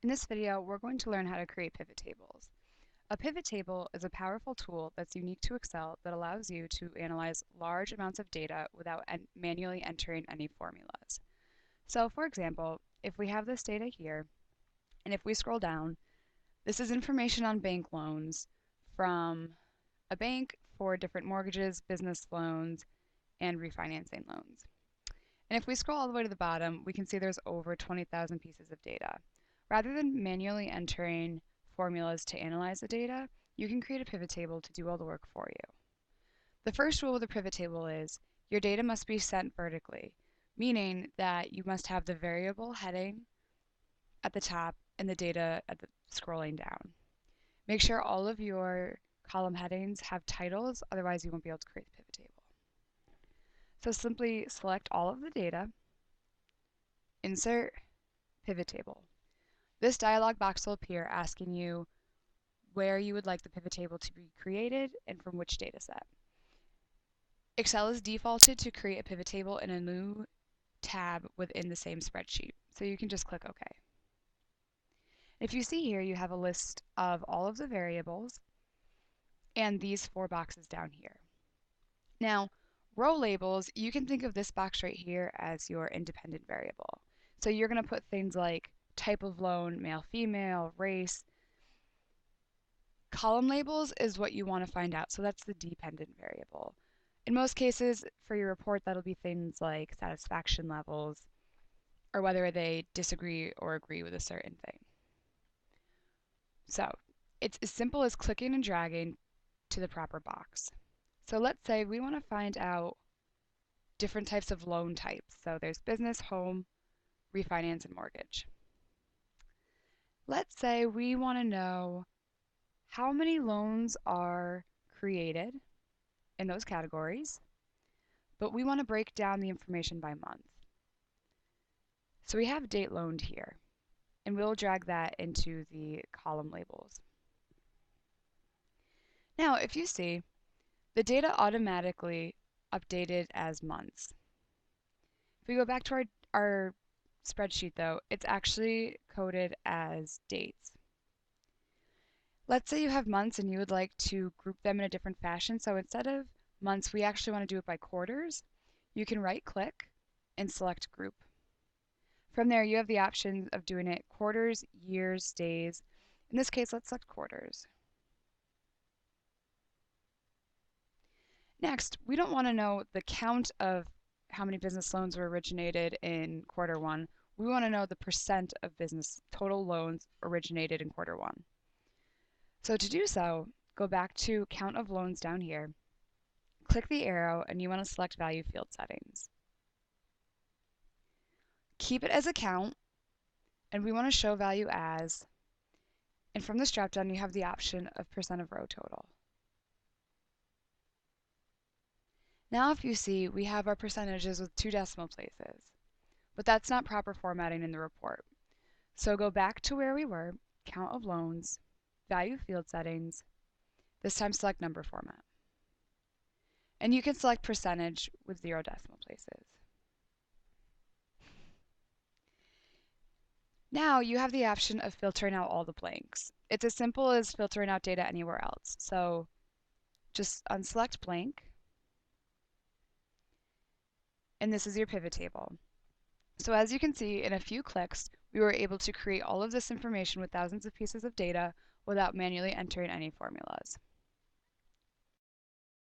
In this video, we're going to learn how to create pivot tables. A pivot table is a powerful tool that's unique to Excel that allows you to analyze large amounts of data without manually entering any formulas. So for example, if we have this data here, and if we scroll down, this is information on bank loans from a bank for different mortgages, business loans, and refinancing loans. And if we scroll all the way to the bottom, we can see there's over 20,000 pieces of data. Rather than manually entering formulas to analyze the data, you can create a pivot table to do all the work for you. The first rule with a pivot table is your data must be sent vertically, meaning that you must have the variable heading at the top and the data at the scrolling down. Make sure all of your column headings have titles, otherwise you won't be able to create the pivot table. So simply select all of the data, insert pivot table. This dialog box will appear asking you where you would like the pivot table to be created and from which data set. Excel is defaulted to create a pivot table in a new tab within the same spreadsheet, so you can just click OK. If you see here, you have a list of all of the variables and these 4 boxes down here. Now, row labels, you can think of this box right here as your independent variable. So you're going to put things like type of loan, male, female, race. Column labels is what you want to find out, so that's the dependent variable. In most cases, for your report, that'll be things like satisfaction levels or whether they disagree or agree with a certain thing. So it's as simple as clicking and dragging to the proper box. So let's say we want to find out different types of loan types. So there's business, home, refinance, and mortgage. Let's say we want to know how many loans are created in those categories, but we want to break down the information by month. So we have date loaned here, and we'll drag that into the column labels. Now, if you see, the data automatically updated as months. If we go back to our spreadsheet though, it's actually coded as dates. Let's say you have months and you would like to group them in a different fashion. So instead of months, we actually want to do it by quarters. You can right click and select group. From there, you have the option of doing it quarters, years, days. In this case, let's select quarters. Next, we don't want to know the count of how many business loans were originated in quarter 1. We want to know the percent of business total loans originated in quarter 1. So to do so, go back to count of loans down here, click the arrow, and you want to select value field settings. Keep it as a count, and we want to show value as, and from this dropdown you have the option of percent of row total. Now if you see, we have our percentages with 2 decimal places, but that's not proper formatting in the report. So go back to where we were, count of loans, value field settings, this time select number format. And you can select percentage with 0 decimal places. Now you have the option of filtering out all the blanks. It's as simple as filtering out data anywhere else. So just unselect blank, and this is your pivot table. So as you can see, in a few clicks, we were able to create all of this information with thousands of pieces of data without manually entering any formulas.